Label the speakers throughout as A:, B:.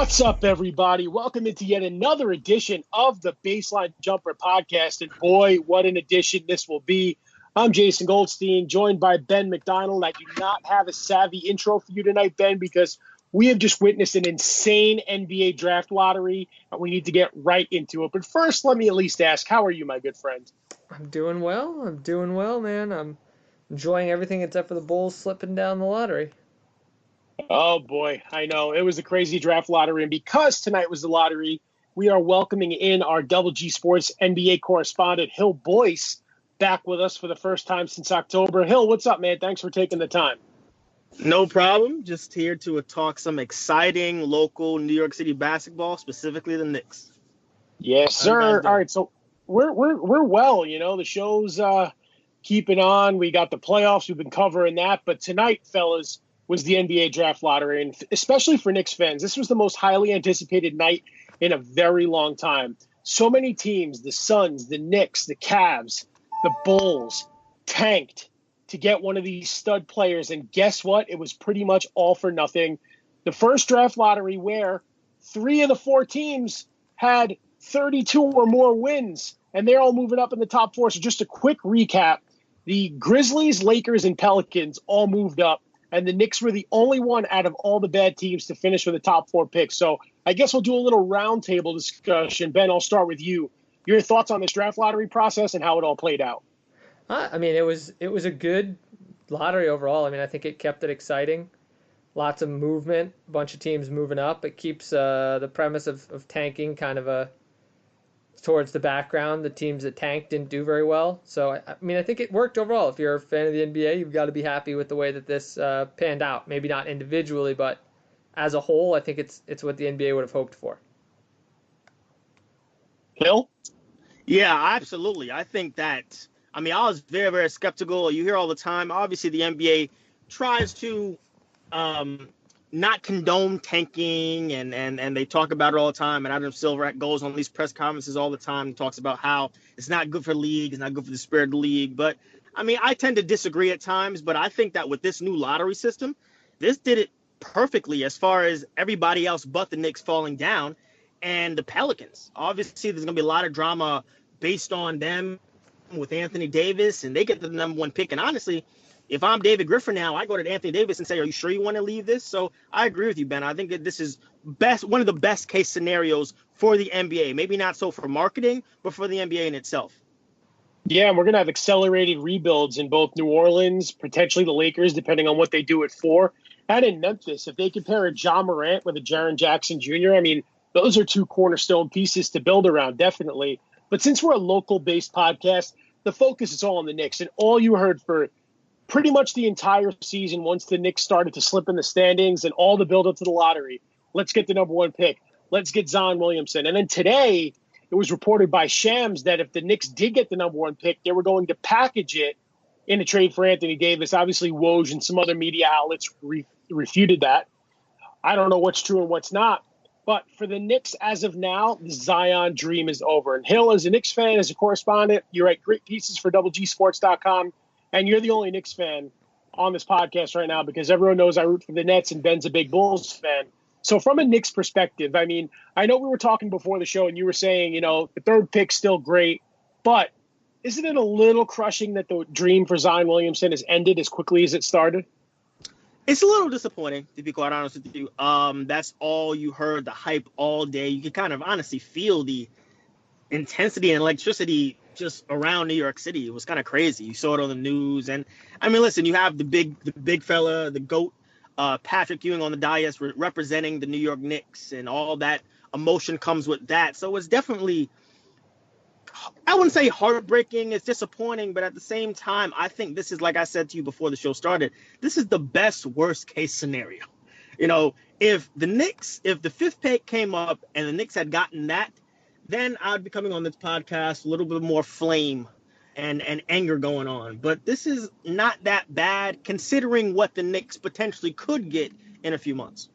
A: What's up, everybody? Welcome into yet another edition of the Baseline Jumper podcast. And boy, what an edition this will be. I'm Jason Goldstein, joined by Ben McDonald. I do not have a savvy intro for you tonight, Ben, because we have just witnessed an insane NBA draft lottery, and we need to get right into it. But first, let me at least ask, how are you, my good friend?
B: I'm doing well, man. I'm enjoying everything except for the Bulls slipping down the lottery.
A: Oh, boy, I know. It was a crazy draft lottery. And because tonight was the lottery, we are welcoming in our Double G Sports NBA correspondent, Hill Boyce, back with us for the first time since October. Hill, what's up, man? Thanks for taking the time.
C: No problem. Just here to talk some exciting local New York City basketball, specifically the Knicks.
A: Yes, sir. All right, so we're well. You know, the show's keeping on. We got the playoffs. We've been covering that. But tonight, fellas, was the NBA draft lottery, and especially for Knicks fans, this was the most highly anticipated night in a very long time. So many teams, the Suns, the Knicks, the Cavs, the Bulls, tanked to get one of these stud players, and guess what? It was pretty much all for nothing. The first draft lottery where 3 of the 4 teams had 32 or more wins, and they're all moving up in the top 4. So just a quick recap. The Grizzlies, Lakers, and Pelicans all moved up, and the Knicks were the only one out of all the bad teams to finish with the top 4 picks. So I guess we'll do a little roundtable discussion. Ben, I'll start with you. Your thoughts on this draft lottery process and how it all played out?
B: I mean, it was a good lottery overall. I mean, I think it kept it exciting. Lots of movement, a bunch of teams moving up. It keeps the premise of tanking kind of towards the background. The teams that tanked didn't do very well. So, I mean, I think it worked overall. If you're a fan of the NBA, you've got to be happy with the way that this panned out. Maybe not individually, but as a whole, I think it's what the NBA would have hoped for.
A: Hill?
C: Yeah, absolutely. I think that, I mean, I was very, very skeptical. You hear all the time, obviously the NBA tries to not condone tanking, and they talk about it all the time. And Adam Silver goes on these press conferences all the time and talks about how it's not good for the league, it's not good for the spirit of the league. But, I mean, I tend to disagree at times, but I think that with this new lottery system, this did it perfectly as far as everybody else but the Knicks falling down and the Pelicans. Obviously, there's going to be a lot of drama based on them with Anthony Davis, and they get the number 1 pick. And honestly, if I'm David Griffin now, I go to Anthony Davis and say, are you sure you want to leave this? So I agree with you, Ben. I think that this is one of the best case scenarios for the NBA. Maybe not so for marketing, but for the NBA in itself.
A: Yeah, and we're going to have accelerated rebuilds in both New Orleans, potentially the Lakers, depending on what they do it for. And in Memphis, if they compare a Ja Morant with a Jaren Jackson Jr., I mean, those are 2 cornerstone pieces to build around, definitely. But since we're a local-based podcast, the focus is all on the Knicks. And all you heard for pretty much the entire season, once the Knicks started to slip in the standings and all the build-up to the lottery, let's get the number 1 pick. Let's get Zion Williamson. And then today, it was reported by Shams that if the Knicks did get the number 1 pick, they were going to package it in a trade for Anthony Davis. Obviously, Woj and some other media outlets refuted that. I don't know what's true and what's not. But for the Knicks, as of now, the Zion dream is over. And Hill, as a Knicks fan, as a correspondent, you write great pieces for DoubleGSports.com. And you're the only Knicks fan on this podcast right now because everyone knows I root for the Nets and Ben's a big Bulls fan. So from a Knicks perspective, I mean, I know we were talking before the show and you were saying, you know, the 3rd pick's still great. But isn't it a little crushing that the dream for Zion Williamson has ended as quickly as it started?
C: It's a little disappointing, to be quite honest with you. That's all you heard, the hype all day. You can kind of honestly feel the intensity and electricity just around New York City. It was kind of crazy. You saw it on the news. And, I mean, listen, you have the big fella, the GOAT, Patrick Ewing on the dais representing the New York Knicks, and all that emotion comes with that. So it's definitely, I wouldn't say heartbreaking, it's disappointing, but at the same time, I think this is, like I said to you before the show started, this is the best worst case scenario. You know, if the 5th pick came up and the Knicks had gotten that, then I'd be coming on this podcast a little bit more flame and anger going on. But this is not that bad considering what the Knicks potentially could get in a few months.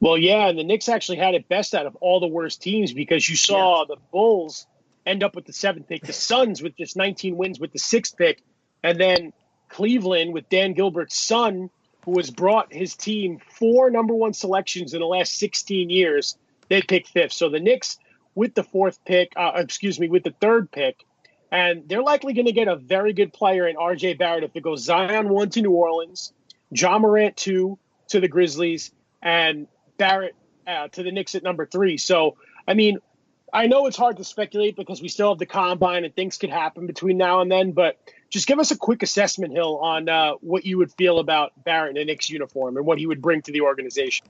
A: Well, yeah, and the Knicks actually had it best out of all the worst teams because you saw the Bulls end up with the 7th pick, the Suns with just 19 wins with the 6th pick, and then Cleveland with Dan Gilbert's son who has brought his team 4 number 1 selections in the last 16 years, they pick 5th. So the Knicks with the 4th pick, with the 3rd pick, and they're likely going to get a very good player in R.J. Barrett if it goes Zion 1 to New Orleans, Ja Morant 2 to the Grizzlies, and Barrett to the Knicks at number 3. So, I mean, I know it's hard to speculate because we still have the combine and things could happen between now and then, but just give us a quick assessment, Hill, on what you would feel about Barrett in a Knicks uniform and what he would bring to the organization.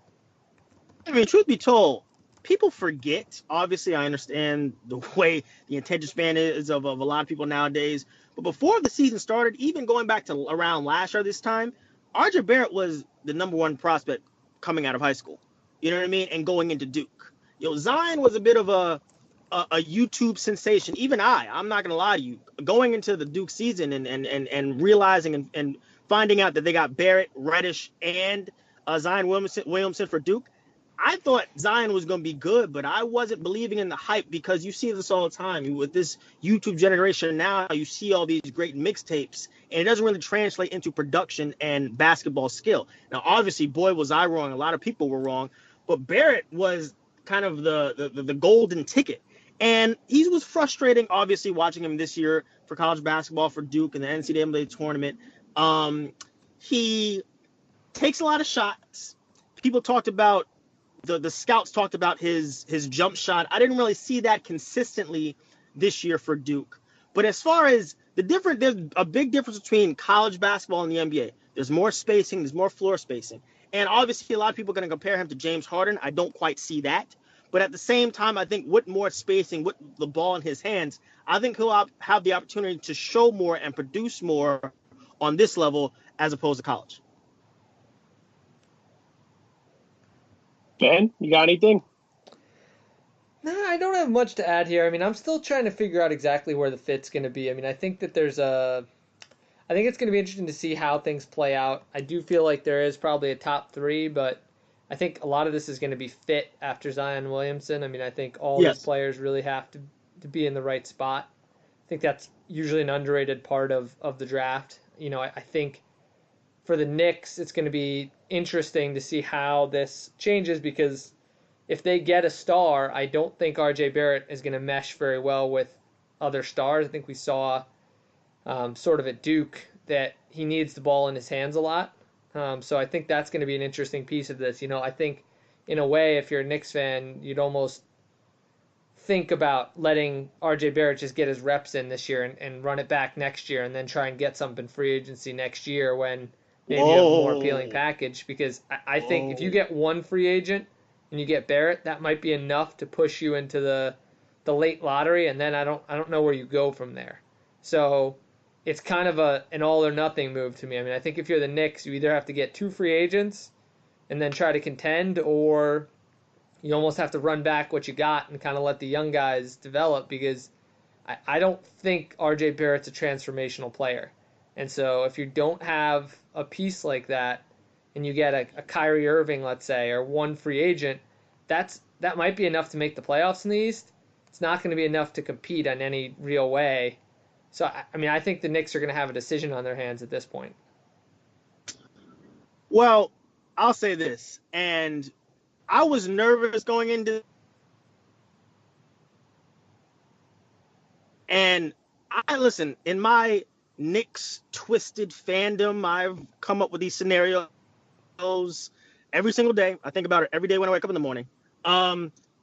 C: I mean, truth be told, people forget. Obviously, I understand the way the attention span is of a lot of people nowadays. But before the season started, even going back to around last year this time, RJ Barrett was the number 1 prospect coming out of high school. You know what I mean? And going into Duke. Zion was a bit of a YouTube sensation. Even I'm not going to lie to you, going into the Duke season and realizing and finding out that they got Barrett, Reddish, and Zion Williamson for Duke, I thought Zion was going to be good, but I wasn't believing in the hype because you see this all the time. With this YouTube generation now, you see all these great mixtapes, and it doesn't really translate into production and basketball skill. Now, obviously, boy, was I wrong. A lot of people were wrong, but Barrett was kind of the golden ticket. And he was frustrating, obviously, watching him this year for college basketball for Duke and the NCAA tournament. He takes a lot of shots. People talked about, the scouts talked about his jump shot. I didn't really see that consistently this year for Duke. But as far as there's a big difference between college basketball and the NBA. There's more spacing, there's more floor spacing. And obviously, a lot of people are going to compare him to James Harden. I don't quite see that. But at the same time, I think with more spacing, with the ball in his hands, I think he'll have the opportunity to show more and produce more on this level as opposed to college.
A: Ben, you got anything?
B: No, I don't have much to add here. I mean, I'm still trying to figure out exactly where the fit's going to be. I mean, I think that I think it's going to be interesting to see how things play out. I do feel like there is probably a top 3, but I think a lot of this is going to be fit after Zion Williamson. I mean, I think all these players really have to be in the right spot. I think that's usually an underrated part of the draft. I think for the Knicks, it's going to be interesting to see how this changes because if they get a star, I don't think R.J. Barrett is going to mesh very well with other stars. I think we saw sort of at Duke that he needs the ball in his hands a lot. So I think that's going to be an interesting piece of this. I think in a way, if you're a Knicks fan, you'd almost think about letting R.J. Barrett just get his reps in this year and run it back next year and then try and get something free agency next year when maybe you have a more appealing package. Because I think if you get one free agent and you get Barrett, that might be enough to push you into the late lottery, and then I don't know where you go from there. So it's kind of an all or nothing move to me. I mean, I think if you're the Knicks, you either have to get 2 free agents and then try to contend, or you almost have to run back what you got and kind of let the young guys develop because I don't think R.J. Barrett's a transformational player. And so if you don't have a piece like that and you get a Kyrie Irving, let's say, or one free agent, that might be enough to make the playoffs in the East. It's not going to be enough to compete in any real way. So, I mean, I think the Knicks are going to have a decision on their hands at this point.
C: Well, I'll say this, and I was nervous going into, and listen, in my Knicks twisted fandom, I've come up with these scenarios every single day. I think about it every day when I wake up in the morning.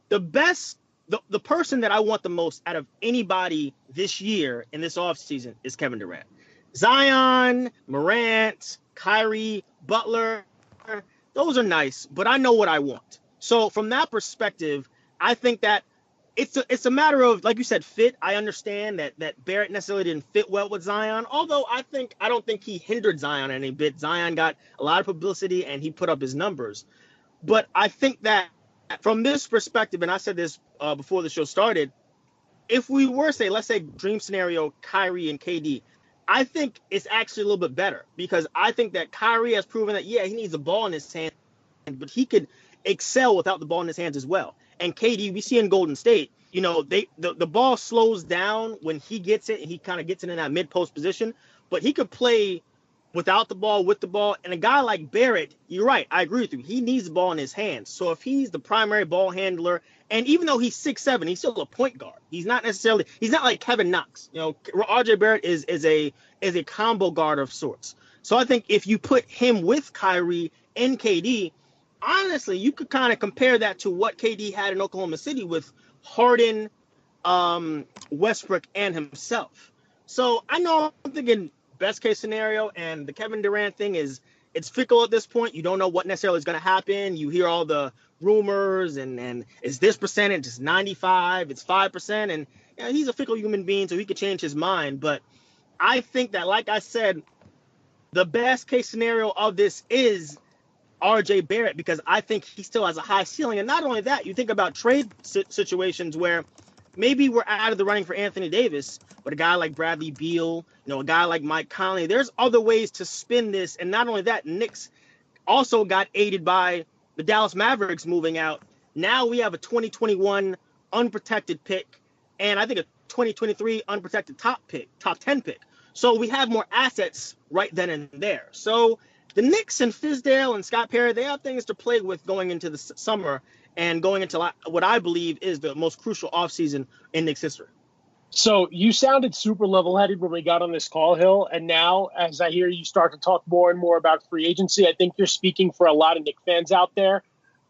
C: The person that I want the most out of anybody this year in this offseason is Kevin Durant. Zion, Morant, Kyrie, Butler, those are nice, but I know what I want. So from that perspective, I think that it's a matter of, like you said, fit. I understand that Barrett necessarily didn't fit well with Zion, although I don't think he hindered Zion any bit. Zion got a lot of publicity and he put up his numbers. But I think that from this perspective, and I said this before the show started, if we were, let's say dream scenario, Kyrie and KD, I think it's actually a little bit better because I think that Kyrie has proven that, he needs the ball in his hand, but he could excel without the ball in his hands as well. And KD, we see in Golden State, the ball slows down when he gets it and he kind of gets it in that mid-post position, but he could play without the ball, with the ball. And a guy like Barrett, you're right, I agree with you. He needs the ball in his hands. So if he's the primary ball handler, and even though he's 6'7", he's still a point guard. He's not like Kevin Knox. RJ Barrett is a combo guard of sorts. So I think if you put him with Kyrie and KD, honestly, you could kind of compare that to what KD had in Oklahoma City with Harden, Westbrook, and himself. So I know I'm thinking best case scenario, and the Kevin Durant thing it's fickle at this point. You don't know what necessarily is going to happen. You hear all the rumors, and is this percentage? It's 95, it's 5%, and he's a fickle human being, so he could change his mind. But I think that, like I said, the best case scenario of this is RJ Barrett, because I think he still has a high ceiling. And not only that, you think about trade situations where maybe we're out of the running for Anthony Davis, but a guy like Bradley Beal, a guy like Mike Conley, there's other ways to spin this. And not only that, Knicks also got aided by the Dallas Mavericks moving out. Now we have a 2021 unprotected pick, and I think a 2023 unprotected top 10 pick. So we have more assets right then and there. So the Knicks and Fizdale and Scott Perry, they have things to play with going into the summer and going into what I believe is the most crucial offseason in Knicks history.
A: So you sounded super level-headed when we got on this call, Hill, and now as I hear you start to talk more and more about free agency, I think you're speaking for a lot of Knicks fans out there.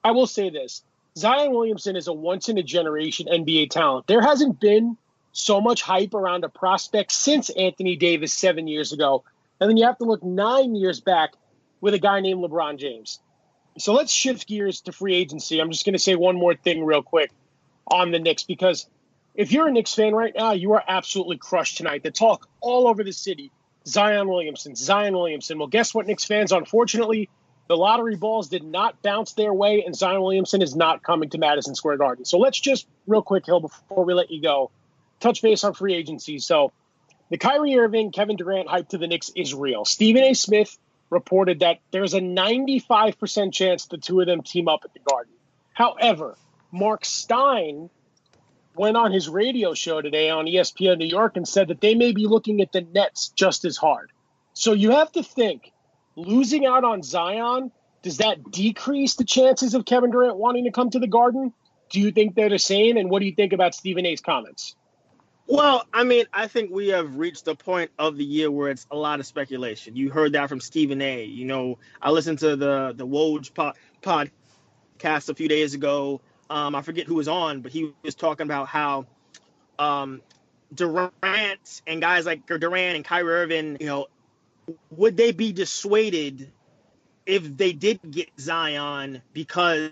A: I will say this. Zion Williamson is a once-in-a-generation NBA talent. There hasn't been so much hype around a prospect since Anthony Davis 7 years ago. And then you have to look 9 years back with a guy named LeBron James. So let's shift gears to free agency. I'm just going to say one more thing real quick on the Knicks, because if you're a Knicks fan right now, you are absolutely crushed tonight. The talk all over the city, Zion Williamson. Well, guess what, Knicks fans? Unfortunately, the lottery balls did not bounce their way, and Zion Williamson is not coming to Madison Square Garden. So let's just, real quick, Hill, before we let you go, touch base on free agency. So the Kyrie Irving, Kevin Durant hype to the Knicks is real. Stephen A. Smith reported that there's a 95% chance the two of them team up at the Garden. However, Mark Stein went on his radio show today on ESPN New York and said that they may be looking at the Nets just as hard. So you have to think, losing out on Zion, does that decrease the chances of Kevin Durant wanting to come to the Garden? Do you think they're the same? And what do you think about Stephen A's comments?
C: Well, I mean, I think we have reached the point of the year where it's a lot of speculation. You heard that from Stephen A. I listened to the Woj podcast a few days ago. I forget who was on, but he was talking about how Durant and guys like Durant and Kyrie Irving, would they be dissuaded if they did get Zion, because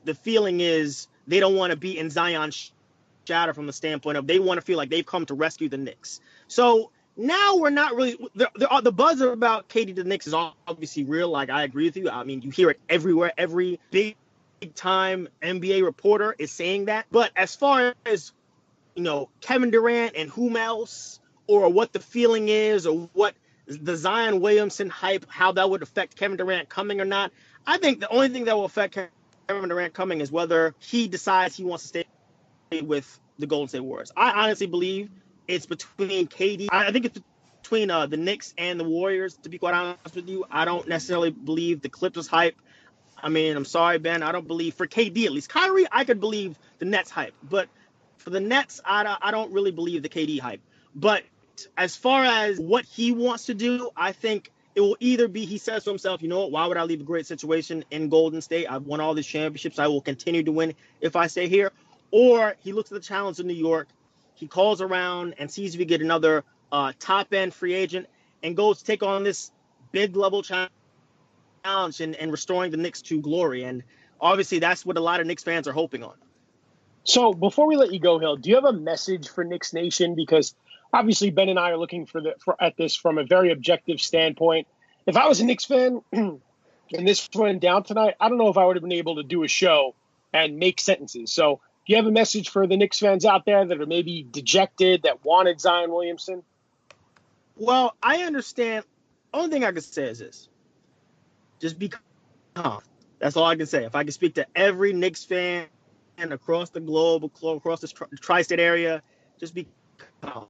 C: the feeling is they don't want to be in Zion's shadow from the standpoint of they want to feel like they've come to rescue the Knicks. So now we're not really the buzz about KD to the Knicks is obviously real. Like, I agree with you. I mean, you hear it everywhere. Every big time NBA reporter is saying that. But as far as Kevin Durant and whom else, or what the feeling is, or what the Zion Williamson hype, how that would affect Kevin Durant coming or not, I think the only thing that will affect Kevin Durant coming is whether he decides he wants to stay with the Golden State Warriors. I honestly believe it's between KD. I think it's between the Knicks and the Warriors, to be quite honest with you. I don't necessarily believe the Clippers hype. I mean, I'm sorry, Ben. I don't believe, for KD at least. Kyrie, I could believe the Nets hype. But for the Nets, I don't really believe the KD hype. But as far as what he wants to do, I think it will either be he says to himself, why would I leave a great situation in Golden State? I've won all these championships. I will continue to win if I stay here. Or he looks at the challenge in New York. He calls around and sees if he get another top-end free agent and goes to take on this big-level challenge and restoring the Knicks to glory. And obviously that's what a lot of Knicks fans are hoping on.
A: So before we let you go, Hill, do you have a message for Knicks Nation? Because obviously Ben and I are looking at this from a very objective standpoint. If I was a Knicks fan and this went down tonight, I don't know if I would have been able to do a show and make sentences. So do you have a message for the Knicks fans out there that are maybe dejected, that wanted Zion Williamson?
C: Well, I understand. Only thing I can say is this. Just be calm. That's all I can say. If I can speak to every Knicks fan across the globe, across the tri-state area, just be calm.